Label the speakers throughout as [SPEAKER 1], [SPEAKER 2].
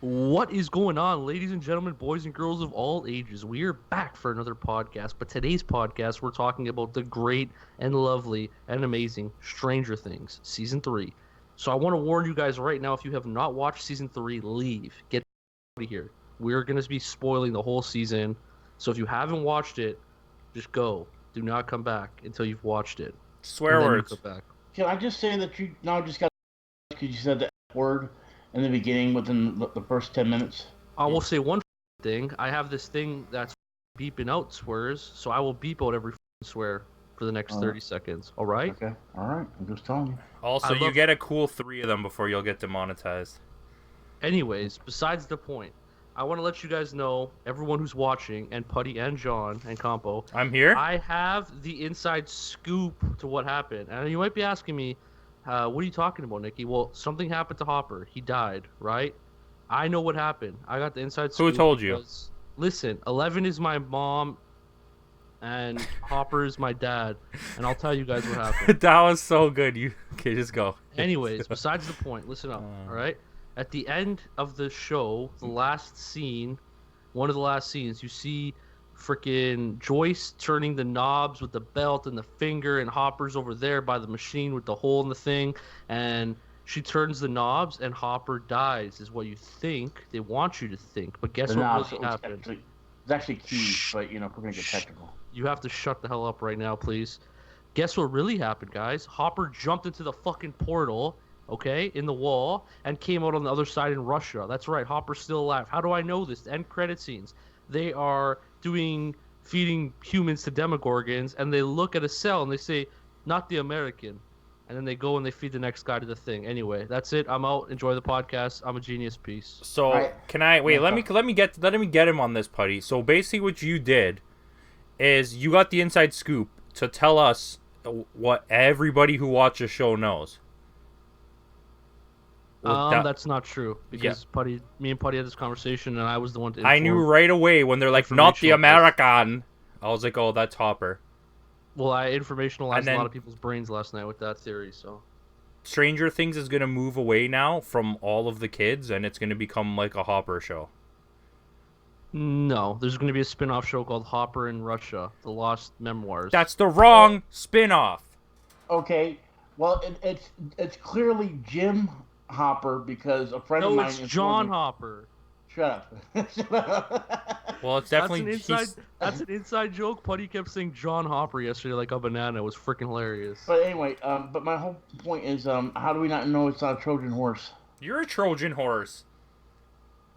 [SPEAKER 1] What is going on, ladies and gentlemen, boys and girls of all ages? We are back for another podcast, but today's podcast, we're talking about the great and lovely and amazing Stranger Things, Season 3. So I want to warn you guys right now, if you have not watched Season 3, leave. Get out of here. We're going to be spoiling the whole season, so if you haven't watched it, just go. Do not come back until you've watched it.
[SPEAKER 2] Swear
[SPEAKER 1] and then
[SPEAKER 2] words.
[SPEAKER 1] You come back.
[SPEAKER 3] Can I just say that you now just got because you said the F word in the beginning within the first 10 minutes?
[SPEAKER 1] I will say one thing. I have this thing that's beeping out swears, so I will beep out every swear for the next 30 seconds. All right?
[SPEAKER 3] Okay. All right. I'm just telling you.
[SPEAKER 2] Also, you get a cool 3 of them before you'll get demonetized.
[SPEAKER 1] Anyways, besides the point, I want to let you guys know, everyone who's watching, and Putty and John and Campo,
[SPEAKER 2] I'm here.
[SPEAKER 1] I have the inside scoop to what happened. And you might be asking me, what are you talking about, Nikki? Well, something happened to Hopper. He died, right? I know what happened. I got the inside scoop.
[SPEAKER 2] Who told you?
[SPEAKER 1] Listen, 11 is my mom, and Hopper is my dad, and I'll tell you guys what happened.
[SPEAKER 2] That was so good. Okay, just go.
[SPEAKER 1] Anyways, besides the point, listen up, all right? At the end of the show, the last scene, one of the last scenes, you see freaking Joyce turning the knobs with the belt and the finger, and Hopper's over there by the machine with the hole in the thing, and she turns the knobs, and Hopper dies, is what you think. They want you to think, but guess what really happened?
[SPEAKER 3] It's actually keys, but, we're going to get technical.
[SPEAKER 1] You have to shut the hell up right now, please. Guess what really happened, guys? Hopper jumped into the fucking portal, okay, in the wall, and came out on the other side in Russia. That's right, Hopper's still alive. How do I know this? The end credit scenes. They are feeding humans to Demogorgons, and they look at a cell and they say, not the American. And then they go and they feed the next guy to the thing. Anyway, that's it. I'm out. Enjoy the podcast. I'm a genius. Peace.
[SPEAKER 2] So can I wait? Let me get him on this, Putty. So basically, what you did is you got the inside scoop to tell us what everybody who watches the show knows.
[SPEAKER 1] That's not true because me and Putty had this conversation, and I was the one to.
[SPEAKER 2] I knew right away when they're like, "Not the American." I was like, "Oh, that's Hopper."
[SPEAKER 1] Well, I informationalized a lot of people's brains last night with that theory, so...
[SPEAKER 2] Stranger Things is going to move away now from all of the kids, and it's going to become like a Hopper show.
[SPEAKER 1] No, there's going to be a spin-off show called Hopper in Russia, The Lost Memoirs.
[SPEAKER 2] That's the wrong spin-off.
[SPEAKER 3] Okay, well, it's clearly Jim Hopper because a friend of mine...
[SPEAKER 1] No, it's John Hopper.
[SPEAKER 3] Shut up.
[SPEAKER 2] Well, it's definitely...
[SPEAKER 1] That's an inside joke. Putty kept saying John Hopper yesterday like a banana. It was freaking hilarious.
[SPEAKER 3] But anyway, but my whole point is, how do we not know it's not a Trojan horse?
[SPEAKER 2] You're a Trojan horse.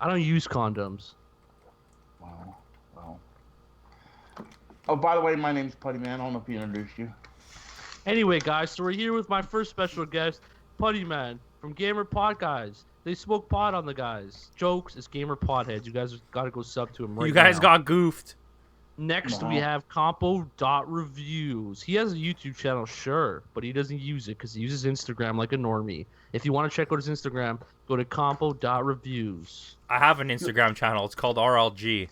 [SPEAKER 1] I don't use condoms.
[SPEAKER 3] Wow. Oh, by the way, my name's Putty Man. I don't know if he introduced you.
[SPEAKER 1] Anyway, guys, so we're here with my first special guest, Putty Man from Gamer Pod Guys. They smoke pot on the guys. Jokes is Gamer Potheads. You guys gotta go sub to him right now.
[SPEAKER 2] You guys got goofed.
[SPEAKER 1] Next, we have Campo.Reviews. He has a YouTube channel, sure, but he doesn't use it because he uses Instagram like a normie. If you want to check out his Instagram, go to Campo.Reviews.
[SPEAKER 2] I have an Instagram channel. It's called RLG.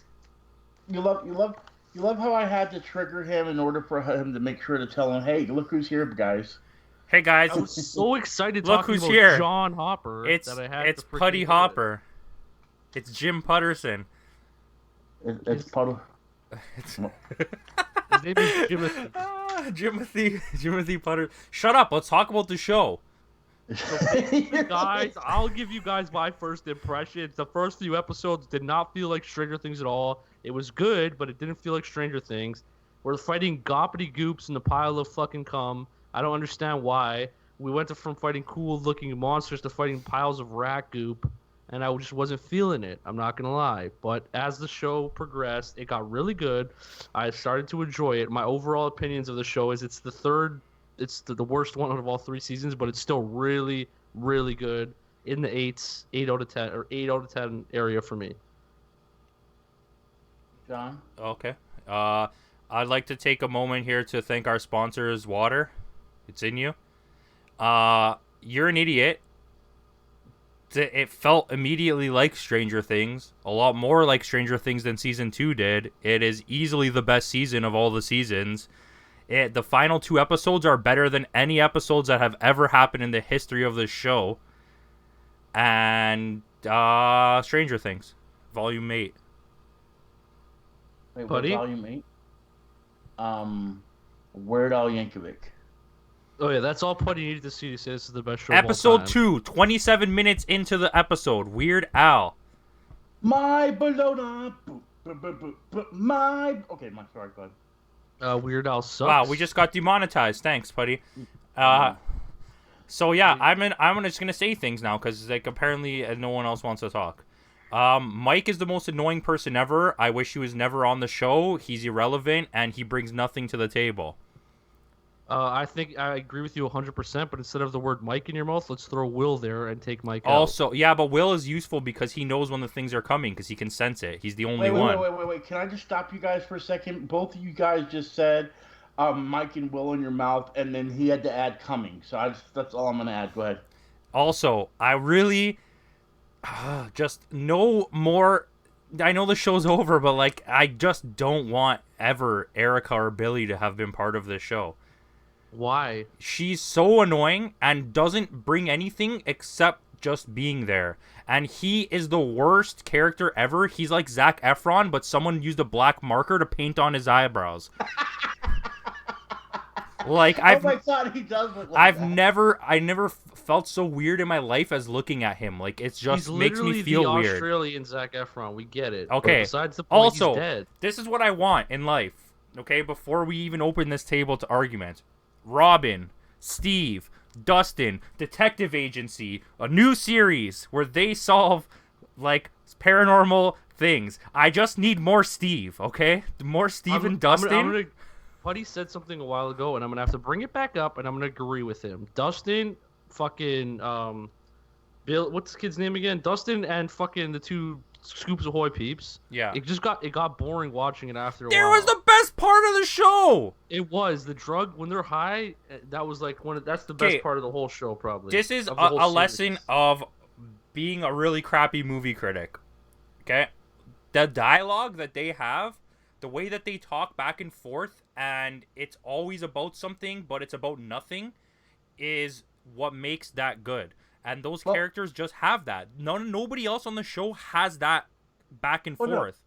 [SPEAKER 3] You love how I had to trigger him in order for him to make sure to tell him, hey, look who's here, guys.
[SPEAKER 2] Hey guys,
[SPEAKER 1] I was so excited
[SPEAKER 2] look
[SPEAKER 1] talking
[SPEAKER 2] who's
[SPEAKER 1] about
[SPEAKER 2] here.
[SPEAKER 1] John Hopper.
[SPEAKER 2] It's Putty Hopper. It's Jim Putterson.
[SPEAKER 3] It's Puddle.
[SPEAKER 1] His name is Jimothy.
[SPEAKER 2] Jimothy Putter. Shut up. Let's talk about the show.
[SPEAKER 1] Guys, I'll give you guys my first impressions. The first few episodes did not feel like Stranger Things at all. It was good, but it didn't feel like Stranger Things. We're fighting goppity goops in the pile of fucking cum. I don't understand why. We went from fighting cool-looking monsters to fighting piles of rat goop, and I just wasn't feeling it. I'm not going to lie. But as the show progressed, it got really good. I started to enjoy it. My overall opinions of the show is it's the worst one out of all 3 seasons, but it's still really, really good. In the 8 out of 10, or 8 out of 10 area for me.
[SPEAKER 3] John?
[SPEAKER 2] Okay. I'd like to take a moment here to thank our sponsors, Water. It's in you. You're an idiot. It felt immediately like Stranger Things. A lot more like Stranger Things than Season 2 did. It is easily the best season of all the seasons. The final 2 episodes are better than any episodes that have ever happened in the history of this show. And Stranger Things, Volume 8.
[SPEAKER 3] Wait, what
[SPEAKER 1] Putty?
[SPEAKER 3] volume 8? Weird Al Yankovic.
[SPEAKER 1] Oh yeah, that's all Putty needed to see to say this is the best show
[SPEAKER 2] Episode
[SPEAKER 1] of all time.
[SPEAKER 2] 2, 27 minutes into the episode. Weird Al.
[SPEAKER 3] My bologna. My. Okay, my sorry, go ahead.
[SPEAKER 1] Weird Al sucks.
[SPEAKER 2] Wow, we just got demonetized. Thanks, Putty. So yeah, I'm just gonna say things now because like apparently no one else wants to talk. Mike is the most annoying person ever. I wish he was never on the show. He's irrelevant and he brings nothing to the table.
[SPEAKER 1] I think I agree with you 100%, but instead of the word Mike in your mouth, let's throw Will there and take Mike out.
[SPEAKER 2] Also, yeah, but Will is useful because he knows when the things are coming because he can sense it. He's the only one.
[SPEAKER 3] Wait. Can I just stop you guys for a second? Both of you guys just said Mike and Will in your mouth, and then he had to add coming. So that's all I'm going to add. Go ahead.
[SPEAKER 2] Also, I really just no more. I know the show's over, but like I just don't want ever Erica or Billy to have been part of this show.
[SPEAKER 1] Why?
[SPEAKER 2] She's so annoying and doesn't bring anything except just being there. And he is the worst character ever. He's like Zac Efron, but someone used a black marker to paint on his eyebrows. Like
[SPEAKER 3] oh my God, he does look like
[SPEAKER 2] I never felt so weird in my life as looking at him. Like it just makes me feel
[SPEAKER 1] the
[SPEAKER 2] weird.
[SPEAKER 1] Australian Zac Efron, we get it.
[SPEAKER 2] Okay.
[SPEAKER 1] But besides the point,
[SPEAKER 2] also,
[SPEAKER 1] he's dead.
[SPEAKER 2] This is what I want in life. Okay, before we even open this table to argument, Robin, Steve, Dustin, Detective Agency, a new series where they solve like paranormal things. I just need more Steve. Okay, more Steve and Dustin.
[SPEAKER 1] Putty said something a while ago, and I'm gonna have to bring it back up, and I'm gonna agree with him. Dustin, fucking Bill, what's the kid's name again? Dustin and fucking the two Scoops Ahoy peeps.
[SPEAKER 2] Yeah.
[SPEAKER 1] It got boring watching it after a while.
[SPEAKER 2] There was the best part of the show.
[SPEAKER 1] It was the drug when they're high. That was like that's the best part of the whole show, probably.
[SPEAKER 2] This is a lesson of being a really crappy movie critic. Okay, the dialogue that they have, the way that they talk back and forth, and it's always about something, but it's about nothing, is what makes that good. And those characters just have that. Nobody else on the show has that back and forth.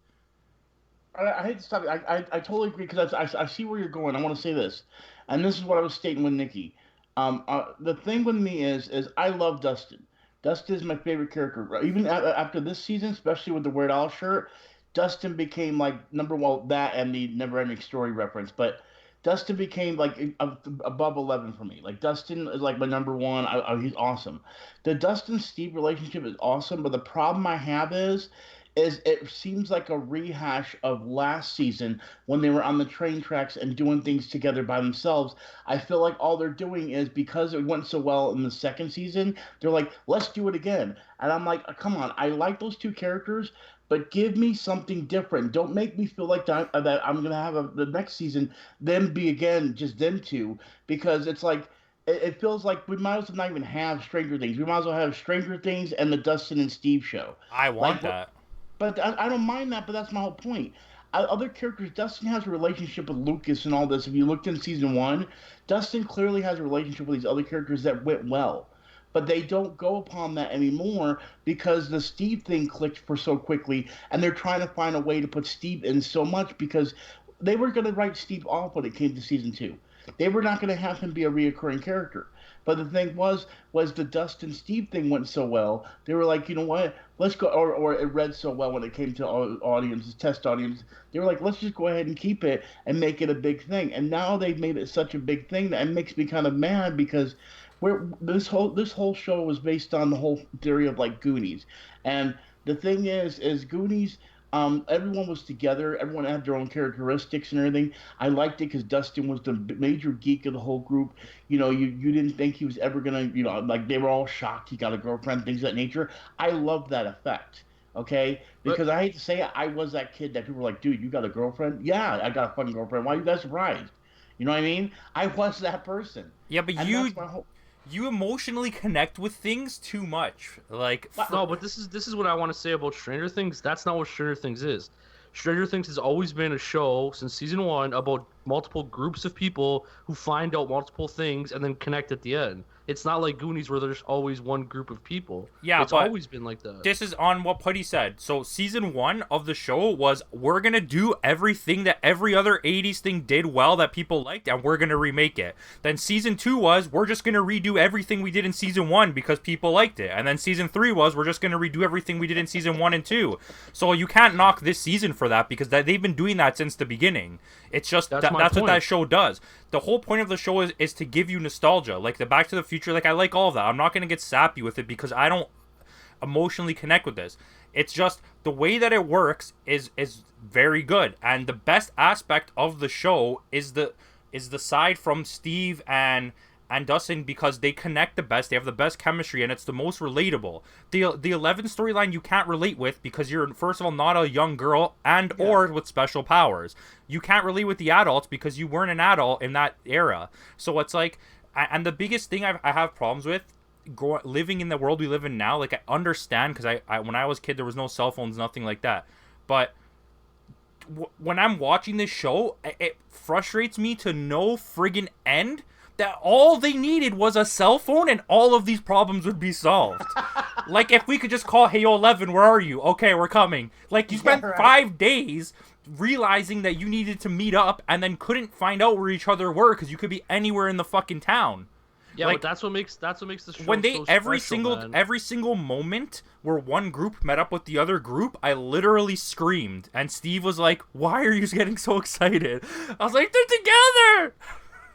[SPEAKER 3] No. I hate to stop you. I totally agree because I see where you're going. I want to say this, and this is what I was stating with Nikki. The thing with me is I love Dustin. Dustin is my favorite character. Even after this season, especially with the Weird Al shirt, Dustin became like number one. That and the Never Ending Story reference, but Dustin became like above 11 for me. Like Dustin is like my number one. He's awesome. The Dustin Steve relationship is awesome, but the problem I have is it seems like a rehash of last season when they were on the train tracks and doing things together by themselves. I feel like all they're doing is because it went so well in the second season, they're like, let's do it again. And I'm like, come on, I like those two characters, but give me something different. Don't make me feel like that I'm going to have the next season them be again just them two, because it's like, it feels like we might as well not even have Stranger Things. We might as well have Stranger Things and the Dustin and Steve show.
[SPEAKER 2] I want that.
[SPEAKER 3] But I don't mind that, but that's my whole point. Other characters, Dustin has a relationship with Lucas and all this. If you looked in season 1, Dustin clearly has a relationship with these other characters that went well. But they don't go upon that anymore because the Steve thing clicked for so quickly, and they're trying to find a way to put Steve in so much because they were going to write Steve off when it came to season 2. They were not going to have him be a reoccurring character. But the thing was the Dustin Steve thing went so well. They were like, you know what? Let's go. Or it read so well when it came to audiences, test audience. They were like, let's just go ahead and keep it and make it a big thing. And now they've made it such a big thing that it makes me kind of mad because this whole show was based on the whole theory of like Goonies. And the thing is Goonies. Everyone was together. Everyone had their own characteristics and everything. I liked it because Dustin was the major geek of the whole group. You know, you didn't think he was ever gonna, you know, like they were all shocked he got a girlfriend, things of that nature. I love that effect. Okay, because I hate to say it, I was that kid that people were like, dude, you got a girlfriend? Yeah, I got a fucking girlfriend. Why are you guys surprised? You know what I mean? I was that person.
[SPEAKER 2] Yeah, but you emotionally connect with things too much. Like
[SPEAKER 1] no, but this is what I want to say about Stranger Things. That's not what Stranger Things is. Stranger Things has always been a show since season 1 about multiple groups of people who find out multiple things and then connect at the end. It's not like Goonies where there's always one group of people.
[SPEAKER 2] Yeah,
[SPEAKER 1] it's
[SPEAKER 2] but
[SPEAKER 1] always been like that.
[SPEAKER 2] this is on what Putty said. So season 1 of the show was, we're gonna do everything that every other 80s thing did well that people liked, and we're gonna remake it. Then season 2 was, we're just gonna redo everything we did in season 1 because people liked it. And then season 3 was, we're just gonna redo everything we did in season 1 and 2. So you can't knock this season for that, because they've been doing that since the beginning. It's just that's what that show does. The whole point of the show is to give you nostalgia. Like the Back to the Future, like I like all of that. I'm not gonna get sappy with it because I don't emotionally connect with this. It's just the way that it works is very good, and the best aspect of the show is the side from Steve and Dustin, because they connect the best. They have the best chemistry, and it's the most relatable. The 11 storyline you can't relate with because you're, first of all, not a young girl or with special powers. You can't relate with the adults because you weren't an adult in that era. So it's like, and the biggest thing I have problems with living in the world we live in now, like I understand, because I when I was a kid there was no cell phones, nothing like that, but when I'm watching this show, it frustrates me to no friggin' end that all they needed was a cell phone and all of these problems would be solved. Like, if we could just call, hey, 11, where are you? Okay, we're coming. Like, you spent 5 days realizing that you needed to meet up and then couldn't find out where each other were because you could be anywhere in the fucking town.
[SPEAKER 1] Yeah,
[SPEAKER 2] like,
[SPEAKER 1] but that's what makes the show
[SPEAKER 2] when they
[SPEAKER 1] so
[SPEAKER 2] every
[SPEAKER 1] special,
[SPEAKER 2] every single moment where one group met up with the other group, I literally screamed, and Steve was like, "Why are you getting so excited?" I was like, "They're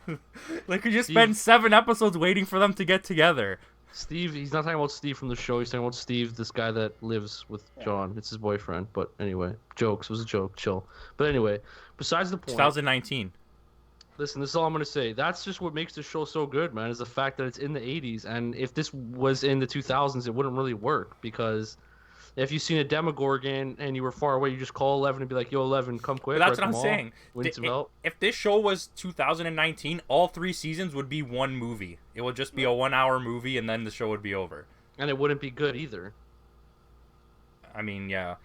[SPEAKER 2] together!" Like, we just spent 7 episodes waiting for them to get together.
[SPEAKER 1] Steve, he's not talking about Steve from the show. He's talking about Steve, this guy that lives with John. It's his boyfriend. But anyway, jokes. It was a joke. Chill. But anyway, besides the point.
[SPEAKER 2] 2019.
[SPEAKER 1] Listen, this is all I'm going to say. That's just what makes the show so good, man, is the fact that it's in the 80s. And if this was in the 2000s, it wouldn't really work. Because if you've seen a Demogorgon and you were far away, you just call 11 and be like, yo, 11, come quick.
[SPEAKER 2] But that's what I'm saying.
[SPEAKER 1] If
[SPEAKER 2] this show was 2019, all 3 seasons would be one movie. It would just be a 1-hour movie, and then the show would be over.
[SPEAKER 1] And it wouldn't be good either.
[SPEAKER 2] I mean, yeah.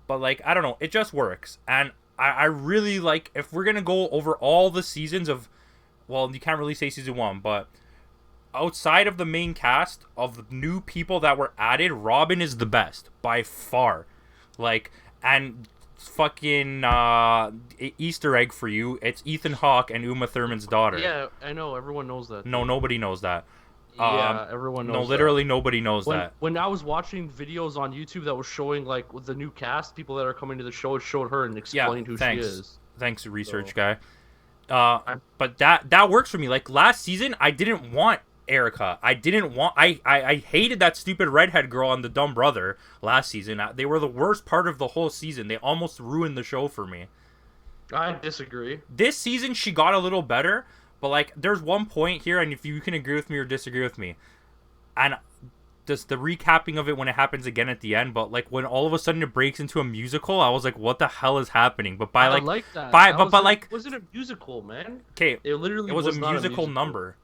[SPEAKER 2] But, like, I don't know. It just works. And I really like, if we're going to go over all the seasons of, well, you can't really say season 1, but outside of the main cast of new people that were added, Robin is the best by far. Like, and fucking Easter egg for you, it's Ethan Hawke and Uma Thurman's daughter.
[SPEAKER 1] Yeah, I know. Everyone knows that.
[SPEAKER 2] No, nobody knows that.
[SPEAKER 1] Yeah, everyone knows.
[SPEAKER 2] No, literally nobody knows that.
[SPEAKER 1] When I was watching videos on YouTube that was showing like with the new cast, people that are coming to the show, it showed her and explained who she is.
[SPEAKER 2] Thanks, research guy. But that works for me. Like last season, I didn't want Erica. I hated that stupid redhead girl and the dumb brother last season. They were the worst part of the whole season. They almost ruined the show for me.
[SPEAKER 1] I disagree.
[SPEAKER 2] This season, she got a little better. But, like, there's one point here, and if you can agree with me or disagree with me, and just the recapping of it when it happens again at the end, but, like, when all of a sudden it breaks into a musical, I was like, what the hell is happening? But by, like...
[SPEAKER 1] I like that.
[SPEAKER 2] Like...
[SPEAKER 1] It wasn't a musical, man.
[SPEAKER 2] Okay,
[SPEAKER 1] it
[SPEAKER 2] was a musical number.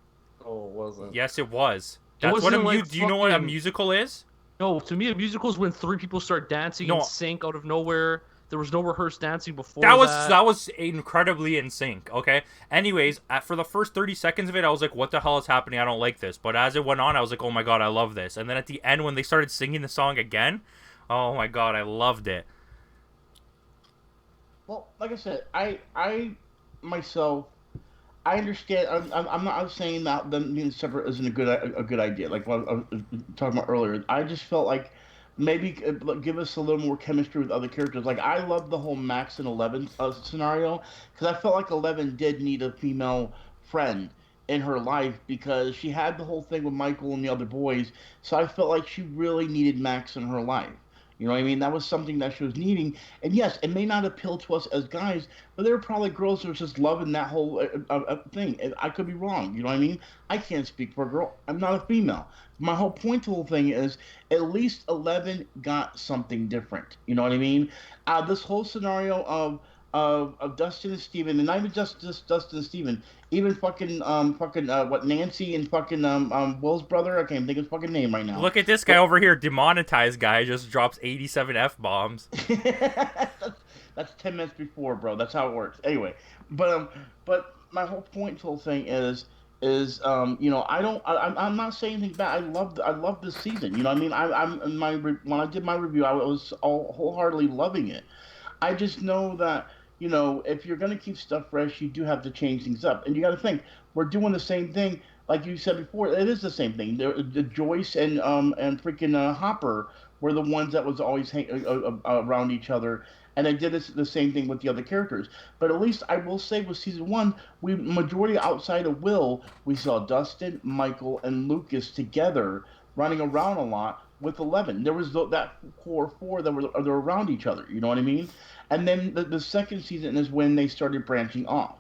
[SPEAKER 1] Oh, it wasn't.
[SPEAKER 2] Yes, it was. That's what do you know what a musical is?
[SPEAKER 1] No, to me, a musical is when 3 people start dancing in sync out of nowhere. There was no rehearsed dancing before
[SPEAKER 2] that was incredibly in sync, okay? Anyways, for the first 30 seconds of it, I was like, what the hell is happening? I don't like this. But as it went on, I was like, oh my god, I love this. And then at the end, when they started singing the song again, oh my god, I loved it.
[SPEAKER 3] Well, like I said, I myself, I understand. I'm not saying that them being separate isn't a good idea. Like what I was talking about earlier, I just felt like maybe give us a little more chemistry with other characters. Like I love the whole Max and 11 scenario because I felt like 11 did need a female friend in her life because she had the whole thing with Michael and the other boys. So I felt like she really needed Max in her life. You know what I mean? That was something that she was needing. And yes, it may not appeal to us as guys, but there were probably girls that were just loving that whole thing. And I could be wrong. You know what I mean? I can't speak for a girl. I'm not a female. My whole point to the whole thing is at least 11 got something different. You know what I mean? This whole scenario of Dustin and Steven, and not even just Dustin and Steven, even Nancy and fucking Will's brother. I can't even think of his fucking name right now.
[SPEAKER 2] Look at this guy over here, demonetized guy, just drops 87 F-bombs.
[SPEAKER 3] That's 10 minutes before, bro. That's how it works. Anyway, but my whole point to the whole thing is is I'm not saying anything bad. I love this season. You know what I mean? I'm in when I did my review, I was all wholeheartedly loving it. I just know that, if you're going to keep stuff fresh, you do have to change things up. And you got to think, we're doing the same thing. Like you said before, it is the same thing. The Joyce and freaking Hopper were the ones that was always around each other. And they did the same thing with the other characters. But at least I will say with season one, we majority outside of Will, we saw Dustin, Michael, and Lucas together running around a lot with 11. There was that core four that were around each other. You know what I mean? And then the second season is when they started branching off,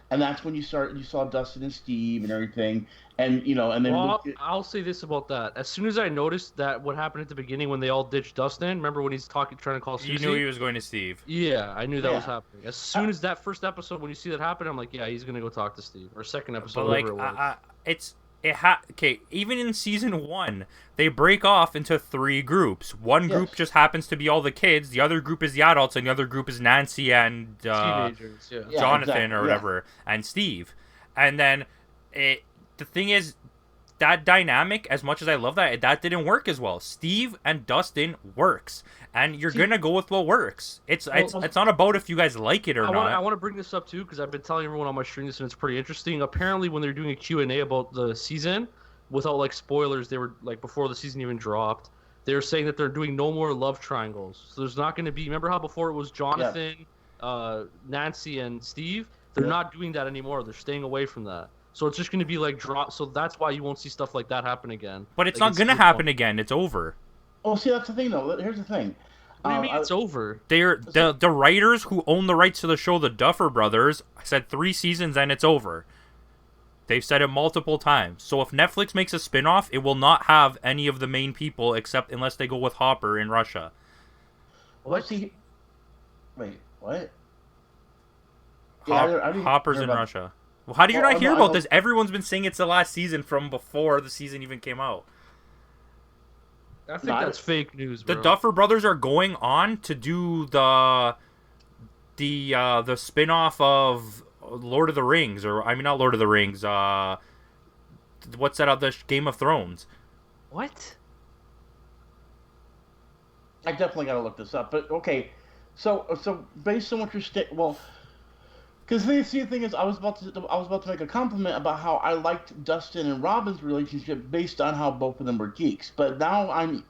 [SPEAKER 3] and that's when you saw Dustin and Steve and everything, and and then
[SPEAKER 1] well, I'll say this about that. As soon as I noticed that what happened at the beginning when they all ditched Dustin, remember when he's trying to call Susie?
[SPEAKER 2] You knew he was going to Steve.
[SPEAKER 1] Yeah, I knew that was happening. As soon as that first episode, when you see that happen, I'm like, yeah, he's gonna go talk to Steve. Or second episode,
[SPEAKER 2] But
[SPEAKER 1] whatever it was.
[SPEAKER 2] okay, even in season 1, they break off into 3 groups. One group just happens to be all the kids, the other group is the adults, and the other group is Nancy and
[SPEAKER 1] teenagers,
[SPEAKER 2] Jonathan or whatever, and Steve. And then the thing is, that dynamic, as much as I love that didn't work as well. Steve and Dustin works, and you're gonna go with what works. It's not about if you guys like it or not.
[SPEAKER 1] I want to bring this up too because I've been telling everyone on my stream this, and it's pretty interesting. Apparently, when they're doing a Q&A about the season, without like spoilers, they were like before the season even dropped. They're saying that they're doing no more love triangles. So there's not going to be. Remember how before it was Jonathan, Nancy, and Steve? They're not doing that anymore. They're staying away from that. So it's just going to be like drop. So that's why you won't see stuff like that happen again.
[SPEAKER 2] But it's not going to happen again. It's over.
[SPEAKER 3] Oh, see, that's the thing, though. Here's the thing.
[SPEAKER 1] What do you mean it's over?
[SPEAKER 2] The writers who own the rights to the show, the Duffer Brothers, said 3 seasons and it's over. They've said it multiple times. So if Netflix makes a spin-off, it will not have any of the main people except unless they go with Hopper in Russia.
[SPEAKER 3] Wait, what?
[SPEAKER 2] Hopper's in Russia. Well, how do you not hear about this? Everyone's been saying it's the last season from before the season even came out.
[SPEAKER 1] I think that's fake news, bro.
[SPEAKER 2] The Duffer Brothers are going on to do the spin-off of Lord of the Rings, not Lord of the Rings. What's that other Game of Thrones?
[SPEAKER 1] What?
[SPEAKER 3] I definitely got to look this up. But okay, so based on what you're because the thing is, I was about to make a compliment about how I liked Dustin and Robin's relationship based on how both of them were geeks. But now I'm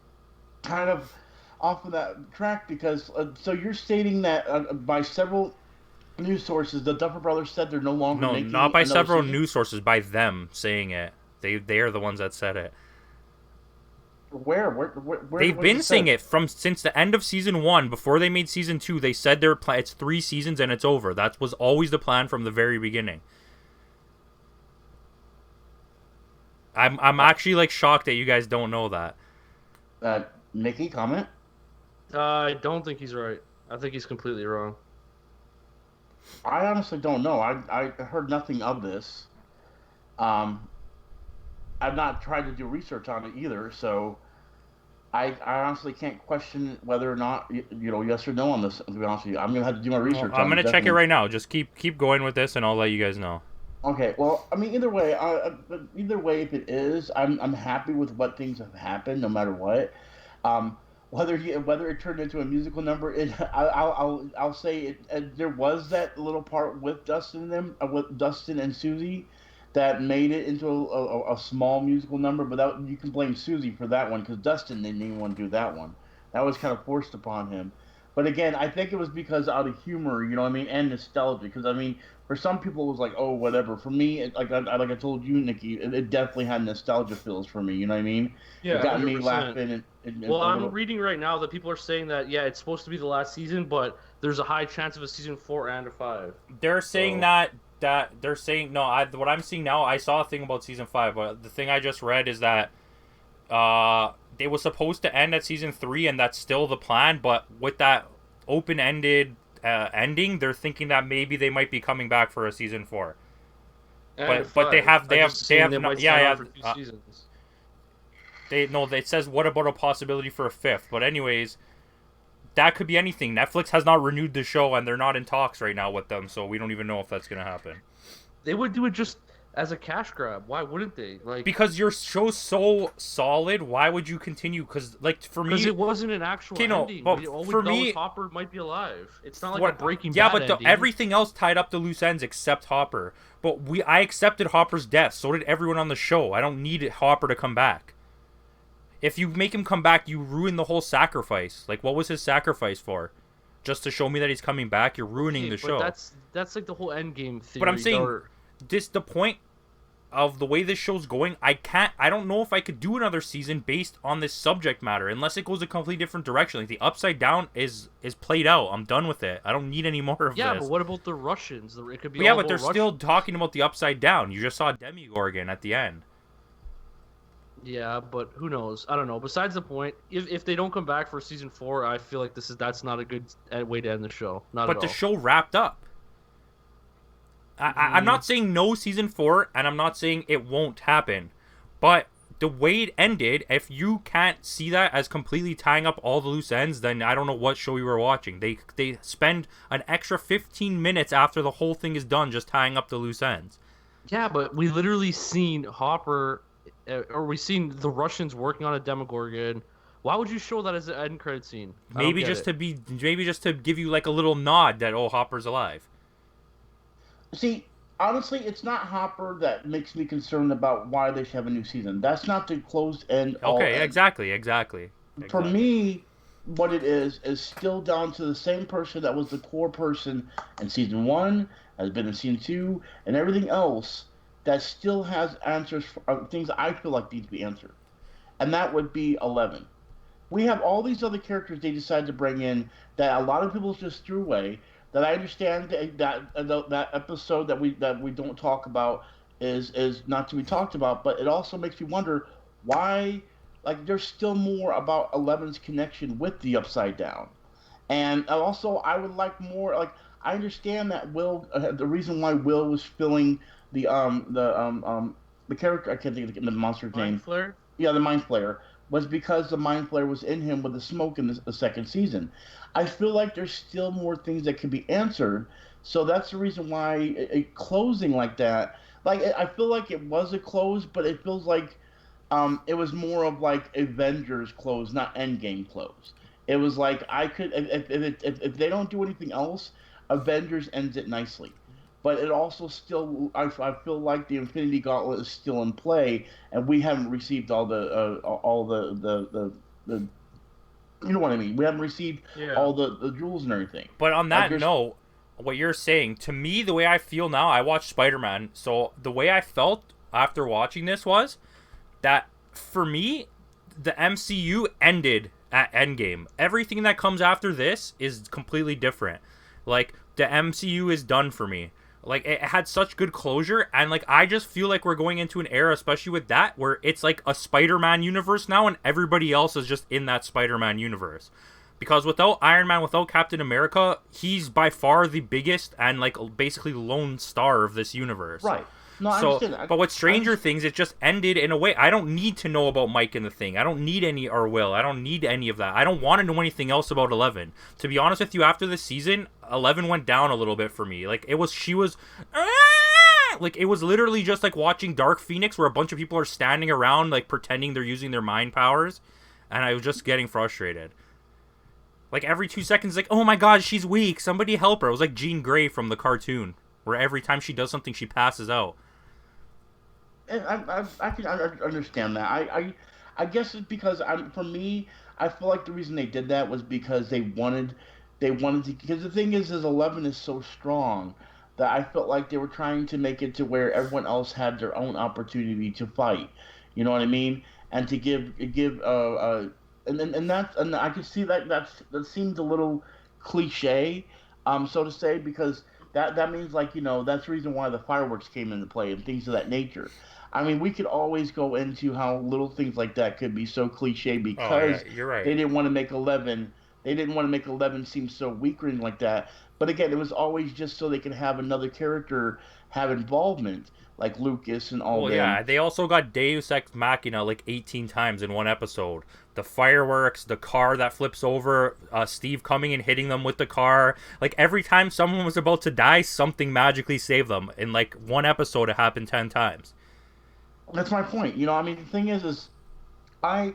[SPEAKER 3] kind of off of that track because so you're stating that by several news sources, the Duffer Brothers said they're no longer making.
[SPEAKER 2] No, not by several news sources, by them saying it. They are the ones that said it.
[SPEAKER 3] Where
[SPEAKER 2] they've been saying it since the end of season 1. Before they made season 2, they said it's 3 seasons and it's over. That was always the plan from the very beginning. I'm actually shocked that you guys don't know that.
[SPEAKER 3] Nikki, comment?
[SPEAKER 1] I don't think he's right. I think he's completely wrong.
[SPEAKER 3] I honestly don't know. I heard nothing of this. I've not tried to do research on it either, so I honestly can't question whether or not yes or no on this. To be honest with you, I'm gonna have to do my research.
[SPEAKER 2] I'm gonna check it right now. Just keep going with this, and I'll let you guys know.
[SPEAKER 3] Okay. Well, I mean, either way, if it is, I'm happy with what things have happened, no matter what. Whether it turned into a musical number, I'll say it. There was that little part with Dustin and Susie that made it into a small musical number, but you can blame Susie for that one because Dustin didn't even want to do that one. That was kind of forced upon him. But again, I think it was because out of humor, and nostalgia. Because for some people it was like, oh, whatever. For me, like I told you, Nikki, it definitely had nostalgia feels for me. You know what I mean?
[SPEAKER 1] Yeah,
[SPEAKER 3] it got
[SPEAKER 1] 100%.
[SPEAKER 3] Me laughing.
[SPEAKER 1] I'm reading right now that people are saying that it's supposed to be the last season, but there's a high chance of a season 4 and a 5.
[SPEAKER 2] They're saying that they're saying no. What I'm seeing now, I saw a thing about season 5, but the thing I just read is that they were supposed to end at season 3, and that's still the plan. But with that open-ended ending, they're thinking that maybe they might be coming back for a season 4. But they have not, seasons. It says what about a possibility for a 5th? But anyways, that could be anything. Netflix has not renewed the show, and they're not in talks right now with them, so we don't even know if that's going to happen.
[SPEAKER 1] They would do it just as a cash grab. Why wouldn't they? Like,
[SPEAKER 2] Because your show's so solid, why would you continue? Because, like, for me...
[SPEAKER 1] because it wasn't an actual
[SPEAKER 2] Okay, no,
[SPEAKER 1] ending.
[SPEAKER 2] but
[SPEAKER 1] All we
[SPEAKER 2] for
[SPEAKER 1] thought was
[SPEAKER 2] me...
[SPEAKER 1] Hopper might be alive. It's not like
[SPEAKER 2] What,
[SPEAKER 1] a Breaking
[SPEAKER 2] yeah,
[SPEAKER 1] Bad
[SPEAKER 2] but
[SPEAKER 1] ending.
[SPEAKER 2] everything else tied up the loose ends except Hopper. But I accepted Hopper's death. So did everyone on the show. I don't need Hopper to come back. If you make him come back, you ruin the whole sacrifice. Like, what was his sacrifice for? Just to show me that he's coming back? You're ruining the show.
[SPEAKER 1] That's like the whole Endgame theory.
[SPEAKER 2] But I'm saying, the point of the way this show's going, I don't know if I could do another season based on this subject matter unless it goes a completely different direction. Like, the Upside Down is played out. I'm done with it. I don't need any more of this.
[SPEAKER 1] Yeah, but what about the Russians? It could be.
[SPEAKER 2] Yeah, but they're still talking about the Upside Down. You just saw Demogorgon at the end.
[SPEAKER 1] Yeah, but who knows? I don't know. Besides the point, if they don't come back for season 4, I feel like that's not a good way to end the show.
[SPEAKER 2] But the show wrapped up. I'm not saying no season 4, and I'm not saying it won't happen. But the way it ended, if you can't see that as completely tying up all the loose ends, then I don't know what show you were watching. They spend an extra 15 minutes after the whole thing is done just tying up the loose ends.
[SPEAKER 1] Yeah, but we literally seen Hopper, or we seen the Russians working on a Demogorgon. Why would you show that as an end credit scene?
[SPEAKER 2] Maybe just to give you like a little nod that Hopper's alive.
[SPEAKER 3] See, honestly, it's not Hopper that makes me concerned about why they should have a new season. That's not the closed end.
[SPEAKER 2] Okay, exactly.
[SPEAKER 3] For me, what it is still down to the same person that was the core person in season 1, has been in season 2, and everything else that still has answers for things I feel like need to be answered. And that would be 11. We have all these other characters they decided to bring in that a lot of people just threw away. That I understand that episode that we don't talk about is not to be talked about, but it also makes me wonder why, like, there's still more about 11's connection with the Upside Down, and also I would like more. Like, I understand that Will, the reason why Will was filling the character, I can't think of the monster's name.
[SPEAKER 1] Mind Flayer?
[SPEAKER 3] Yeah, the Mind Flayer, was because the Mind Flayer was in him with the smoke in the second season. I feel like there's still more things that can be answered, so that's the reason why a closing like that, like, I feel like it was a close, but it feels like it was more of like Avengers close, not Endgame close. It was like I could, if they don't do anything else, Avengers ends it nicely. But it also still, I feel like the Infinity Gauntlet is still in play, and we haven't received all the you know what I mean. We haven't received all the jewels and everything.
[SPEAKER 2] But on that note, what you're saying, to me, the way I feel now, I watched Spider-Man, so the way I felt after watching this was that, for me, the MCU ended at Endgame. Everything that comes after this is completely different. Like, the MCU is done for me. Like, it had such good closure, and, like, I just feel like we're going into an era, especially with that, where it's like a Spider-Man universe now, and everybody else is just in that Spider-Man universe. Because without Iron Man, without Captain America, he's by far the biggest and, like, basically lone star of this universe.
[SPEAKER 3] Right. No, I understand that.
[SPEAKER 2] But with Stranger Things, it just ended in a way. I don't need to know about Mike and the Thing. I don't need any, or Will. I don't need any of that. I don't want to know anything else about 11. To be honest with you, after this season, 11 went down a little bit for me. Like, it was literally just like watching Dark Phoenix, where a bunch of people are standing around, like, pretending they're using their mind powers, and I was just getting frustrated. Like, every 2 seconds, like, oh my god, she's weak, somebody help her. It was like Jean Grey from the cartoon, where every time she does something, she passes out.
[SPEAKER 3] I can understand that. I guess it's because for me, I feel like the reason they did that was because they wanted to. Because the thing is 11 is so strong that I felt like they were trying to make it to where everyone else had their own opportunity to fight. You know what I mean? And to give and I could see that seemed a little cliche, so to say, because that means, like, you know, that's the reason why the fireworks came into play and things of that nature. I mean, we could always go into how little things like that could be so cliche because
[SPEAKER 2] you're right.
[SPEAKER 3] They didn't want to make 11 They didn't want to make 11 seem so weak or anything like that. But again, it was always just so they could have another character have involvement, like Lucas and all
[SPEAKER 2] Well,
[SPEAKER 3] them.
[SPEAKER 2] yeah, they also got Deus Ex Machina like 18 times in one episode. The fireworks, the car that flips over, Steve coming and hitting them with the car. Like every time someone was about to die, something magically saved them. In like one episode, it happened 10 times.
[SPEAKER 3] That's my point. I mean, the thing is I,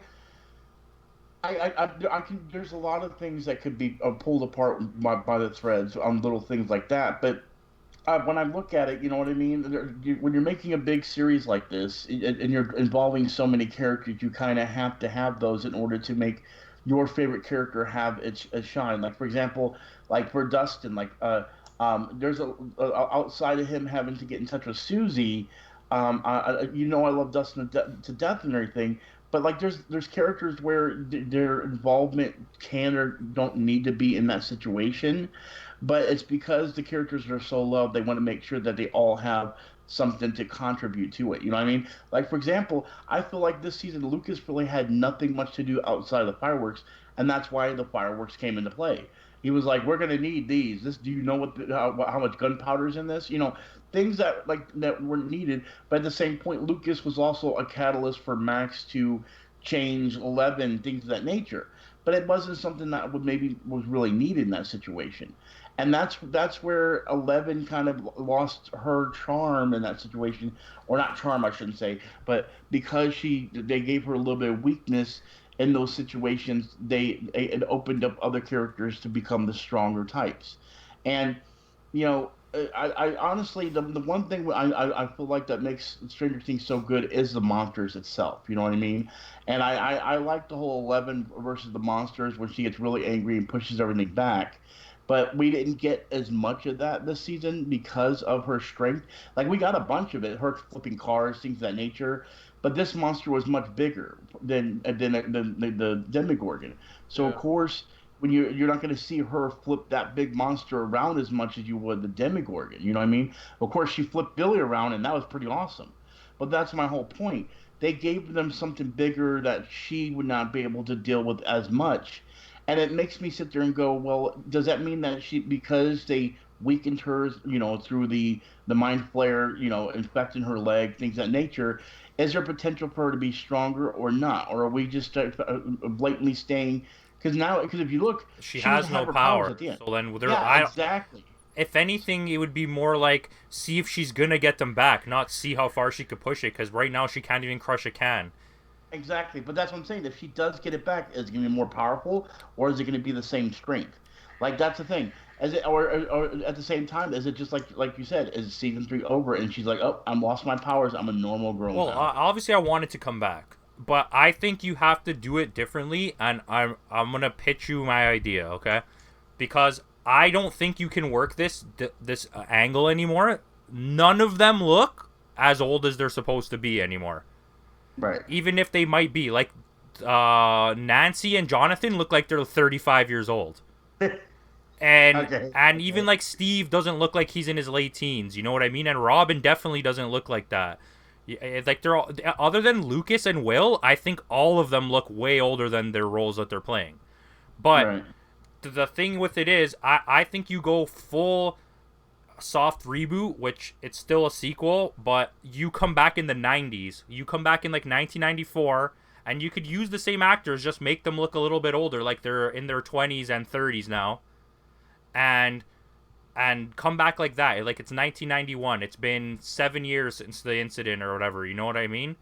[SPEAKER 3] I can. There's a lot of things that could be pulled apart by the threads on little things like that. But when I look at it, you know what I mean. When you're making a big series like this and you're involving so many characters, you kind of have to have those in order to make your favorite character have its shine. Like for example, like for Dustin, like there's outside of him having to get in touch with Susie. I love Dustin to death and everything, but like there's characters where their involvement can or don't need to be in that situation, but it's because the characters are so loved, they want to make sure that they all have something to contribute to it. You know what I mean? Like for example, I feel like this season Lucas really had nothing much to do outside of the fireworks, and that's why the fireworks came into play. He was like, "We're gonna need these. This, do you know how much gunpowder's in this? Things that weren't needed." But at the same point, Lucas was also a catalyst for Max to change 11, things of that nature. But it wasn't something that would maybe was really needed in that situation, and that's where 11 kind of lost her charm in that situation, or not charm, I shouldn't say, but because they gave her a little bit of weakness in those situations, it opened up other characters to become the stronger types. And you know, I honestly, the one thing I feel like that makes Stranger Things so good is the monsters itself. You know what I mean? And I like the whole 11 versus the monsters when she gets really angry and pushes everything back. But we didn't get as much of that this season because of her strength. Like we got a bunch of it, her flipping cars, things of that nature. But this monster was much bigger than the Demogorgon. So of
[SPEAKER 1] Yeah.
[SPEAKER 3] course, when you're not going to see her flip that big monster around as much as you would the Demogorgon. You know what I mean? Of course, she flipped Billy around, and that was pretty awesome. But that's my whole point. They gave them something bigger that she would not be able to deal with as much, and it makes me sit there and go, well, does that mean that because they weakened her, through the mind flare, infecting her leg, things of that nature? Is there potential for her to be stronger or not, or are we just blatantly staying? Because if you look,
[SPEAKER 2] She
[SPEAKER 3] she doesn't
[SPEAKER 2] has
[SPEAKER 3] have
[SPEAKER 2] no
[SPEAKER 3] her powers at
[SPEAKER 2] power.
[SPEAKER 3] the end.
[SPEAKER 2] So then
[SPEAKER 3] Yeah, exactly.
[SPEAKER 2] if anything, it would be more like see if she's gonna get them back, not see how far she could push it. Because right now she can't even crush a can.
[SPEAKER 3] Exactly, but that's what I'm saying. If she does get it back, is it going to be more powerful, or is it going to be the same strength? Like that's the thing. Or at the same time, is it just like you said? Is season 3 over and she's like, oh, I'm lost my powers. I'm a normal girl
[SPEAKER 2] Well,
[SPEAKER 3] now.
[SPEAKER 2] obviously I want it to come back, but I think you have to do it differently, and I'm gonna pitch you my idea, okay? Because I don't think you can work this angle anymore. None of them look as old as they're supposed to be anymore.
[SPEAKER 3] Right.
[SPEAKER 2] Even if they might be like Nancy and Jonathan look like they're 35 years old. And
[SPEAKER 3] Okay.
[SPEAKER 2] and even
[SPEAKER 3] Okay.
[SPEAKER 2] like Steve doesn't look like he's in his late teens, you know what I mean? And Robin definitely doesn't look like that. Like they're all, other than Lucas and Will, I think all of them look way older than their roles that they're playing. But
[SPEAKER 3] Right.
[SPEAKER 2] the thing with it is, I think you go full soft reboot, which it's still a sequel, but you come back in the 90s. You come back in like 1994, and you could use the same actors, just make them look a little bit older, like they're in their 20s and 30s now. And come back like that. Like it's 1991. It's been 7 years since the incident or whatever. You know what I mean?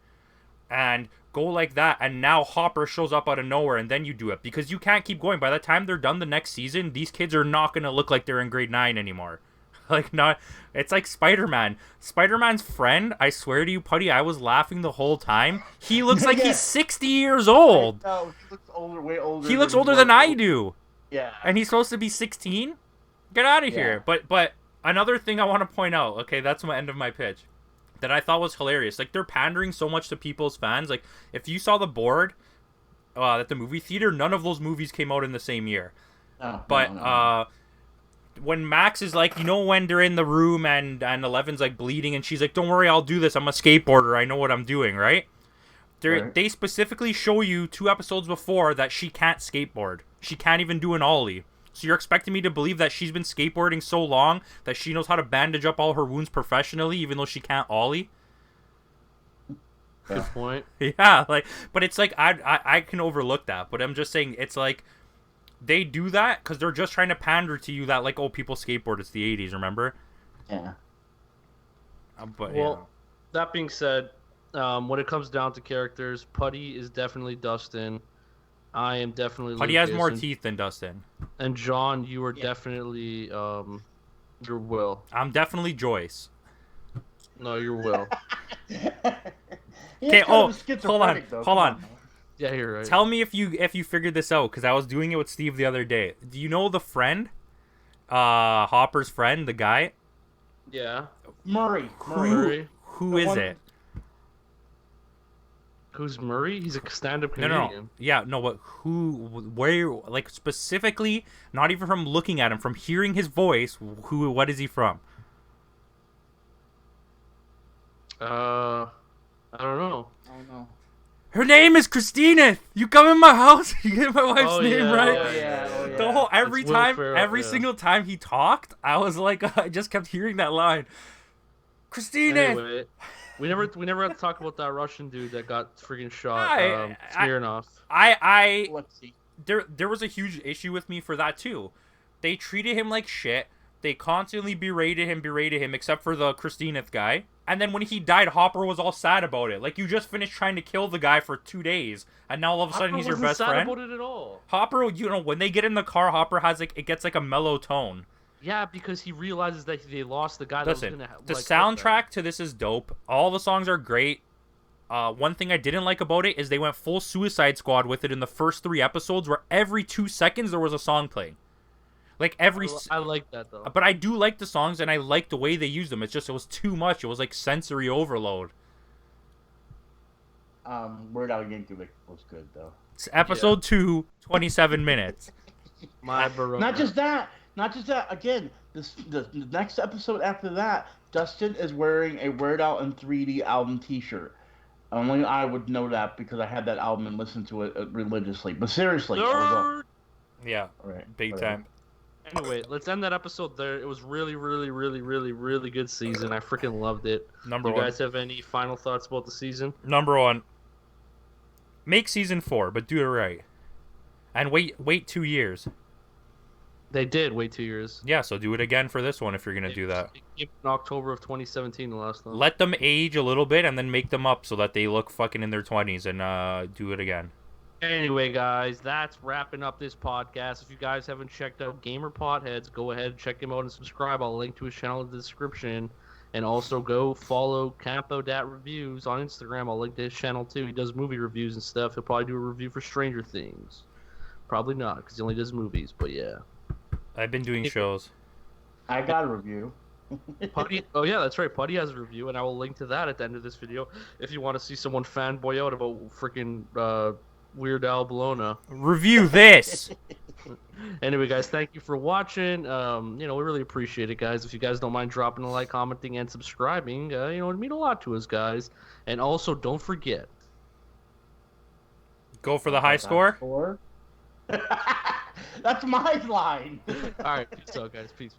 [SPEAKER 2] And go like that. And now Hopper shows up out of nowhere, and then you do it because you can't keep going. By the time they're done the next season, these kids are not gonna look like they're in grade 9 anymore. Like not. It's like Spider-Man. Spider-Man's friend. I swear to you, Putty, I was laughing the whole time. He looks like
[SPEAKER 3] Yeah.
[SPEAKER 2] he's 60 years old.
[SPEAKER 3] No, he looks older, way older.
[SPEAKER 2] He looks
[SPEAKER 3] than
[SPEAKER 2] older
[SPEAKER 3] he
[SPEAKER 2] than
[SPEAKER 3] was.
[SPEAKER 2] I do.
[SPEAKER 3] Yeah.
[SPEAKER 2] And he's supposed to be 16. Get out of
[SPEAKER 3] Yeah.
[SPEAKER 2] here. But another thing I want to point out, okay, that's my end of my pitch, that I thought was hilarious. Like they're pandering so much to people's fans. Like if you saw the board at the movie theater, none of those movies came out in the same year.
[SPEAKER 3] No,
[SPEAKER 2] But
[SPEAKER 3] no.
[SPEAKER 2] when Max is like, when they're in the room and Eleven's like bleeding and she's like, "Don't worry, I'll do this. I'm a skateboarder. I know what I'm doing." Right?
[SPEAKER 3] Right.
[SPEAKER 2] They specifically show you 2 episodes before that she can't skateboard. She can't even do an ollie. So you're expecting me to believe that she's been skateboarding so long that she knows how to bandage up all her wounds professionally, even though she can't ollie?
[SPEAKER 1] Good point.
[SPEAKER 2] Yeah, like, but it's like I can overlook that, but I'm just saying it's like they do that because they're just trying to pander to you that like, oh, people skateboard, it's the 80s, remember?
[SPEAKER 3] Yeah.
[SPEAKER 2] But
[SPEAKER 1] Well, that being said, when it comes down to characters, Putty is definitely Dustin. I am definitely
[SPEAKER 2] Putty has
[SPEAKER 1] Lucas,
[SPEAKER 2] more
[SPEAKER 1] and,
[SPEAKER 2] teeth than Dustin.
[SPEAKER 1] And John, you are definitely your Will.
[SPEAKER 2] I'm definitely Joyce.
[SPEAKER 1] No, you're Will.
[SPEAKER 2] Okay, hold on.
[SPEAKER 1] Yeah, you're right.
[SPEAKER 2] Tell me if you figured this out, because I was doing it with Steve the other day. Do you know the friend? Hopper's friend, the guy?
[SPEAKER 1] Yeah.
[SPEAKER 3] Murray.
[SPEAKER 2] Who is it?
[SPEAKER 1] Who's Murray? He's a stand-up comedian.
[SPEAKER 2] No. Yeah, no, but where, like, specifically, not even from looking at him, from hearing his voice, what is he from?
[SPEAKER 1] I don't know.
[SPEAKER 2] Her name is Christina. You come in my house, you get my wife's name right.
[SPEAKER 1] Oh, yeah.
[SPEAKER 2] The whole every
[SPEAKER 1] Ferrell,
[SPEAKER 2] single time he talked, I was like, I just kept hearing that line. Christina.
[SPEAKER 1] Anyway, we never had to talk about that Russian dude that got freaking shot. Smirnoff.
[SPEAKER 2] There was a huge issue with me for that too. They treated him like shit. They constantly berated him, except for the Christineth guy. And then when he died, Hopper was all sad about it. Like, you just finished trying to kill the guy for 2 days, and now all of a sudden he's your best friend.
[SPEAKER 1] Hopper wasn't sad about it at all.
[SPEAKER 2] Hopper, when they get in the car, Hopper has it gets like a mellow tone.
[SPEAKER 1] Yeah, because he realizes that they lost the guy.
[SPEAKER 2] Listen,
[SPEAKER 1] that was gonna,
[SPEAKER 2] the soundtrack to this is dope. All the songs are great. One thing I didn't like about it is they went full Suicide Squad with it in the first 3 episodes, where every 2 seconds there was a song playing. Like
[SPEAKER 1] I like that though.
[SPEAKER 2] But I do like the songs, and I like the way they used them. It's just, it was too much. It was like sensory overload.
[SPEAKER 3] Weird Al Yankovic was good though.
[SPEAKER 2] It's episode 2, 27 minutes.
[SPEAKER 3] Not just that. Again, the next episode after that, Dustin is wearing a Weird Al and 3D album T-shirt. Only I would know that because I had that album and listened to it religiously. But seriously,
[SPEAKER 2] Yeah, big time.
[SPEAKER 1] Anyway, let's end that episode there. It was really, really, really, really, really good season. I freaking loved it.
[SPEAKER 2] Number
[SPEAKER 1] one.
[SPEAKER 2] You
[SPEAKER 1] guys have any final thoughts about the season?
[SPEAKER 2] Number 1. Make season 4, but do it right. And wait 2 years.
[SPEAKER 1] They did wait 2 years.
[SPEAKER 2] Yeah, so do it again for this one if you're going to do that.
[SPEAKER 1] It came in October of 2017, the last one.
[SPEAKER 2] Let them age a little bit and then make them up so that they look fucking in their 20s and do it again.
[SPEAKER 1] Anyway, guys, that's wrapping up this podcast. If you guys haven't checked out Gamer Potheads, go ahead and check him out and subscribe. I'll link to his channel in the description. And also go follow Campo.Reviews on Instagram. I'll link to his channel too. He does movie reviews and stuff. He'll probably do a review for Stranger Things. Probably not, because he only does movies, but yeah.
[SPEAKER 2] I've been doing shows.
[SPEAKER 3] I got a review.
[SPEAKER 1] Putty, oh yeah, that's right. Putty has a review, and I will link to that at the end of this video if you want to see someone fanboy out about freaking Weird Al Bologna.
[SPEAKER 2] Review this.
[SPEAKER 1] Anyway, guys, thank you for watching. We really appreciate it, guys. If you guys don't mind dropping a like, commenting, and subscribing, it'd mean a lot to us, guys. And also, don't forget.
[SPEAKER 2] Go for the high score.
[SPEAKER 3] That's my line.
[SPEAKER 1] All right, peace out, guys. Peace.